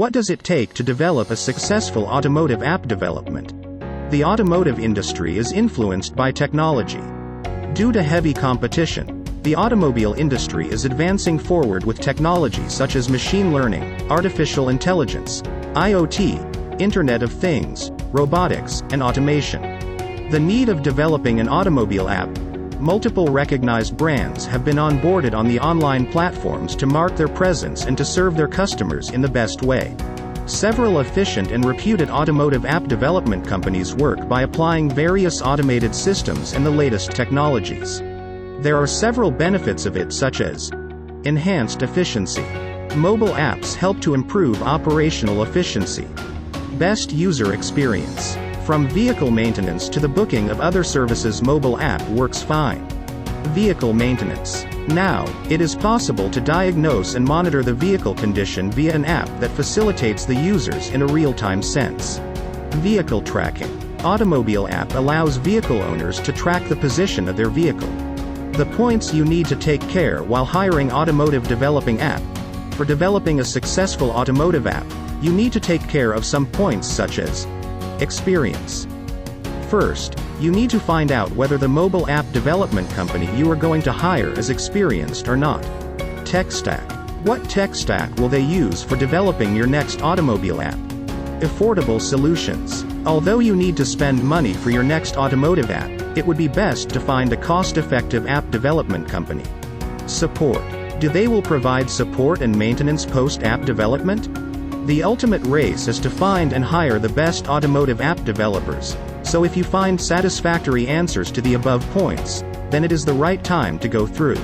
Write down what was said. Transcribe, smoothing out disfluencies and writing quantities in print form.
What does it take to develop a successful automotive app development? The automotive industry is influenced by technology. Due to heavy competition, the automobile industry is advancing forward with technology such as machine learning, artificial intelligence, IoT, Internet of Things, robotics, and automation. The need of developing an automobile app. Multiple recognized brands have been onboarded on the online platforms to mark their presence and to serve their customers in the best way. Several efficient and reputed automotive app development companies work by applying various automated systems and the latest technologies. There are several benefits of it, such as enhanced efficiency. Mobile apps help to improve operational efficiency. Best user experience. From vehicle maintenance to the booking of other services, mobile app works fine. Vehicle maintenance. Now, it is possible to diagnose and monitor the vehicle condition via an app that facilitates the users in a real-time sense. Vehicle tracking. Automobile app allows vehicle owners to track the position of their vehicle. The points you need to take care while hiring automotive developing app. For developing a successful automotive app, you need to take care of some points such as experience. First, you need to find out whether the mobile app development company you are going to hire is experienced or not. Tech stack. What tech stack will they use for developing your next automobile app? Affordable solutions. Although you need to spend money for your next automotive app, it would be best to find a cost-effective app development company. Support. They will provide support and maintenance post-app development? The ultimate race is to find and hire the best automotive app developers, so if you find satisfactory answers to the above points, then it is the right time to go through.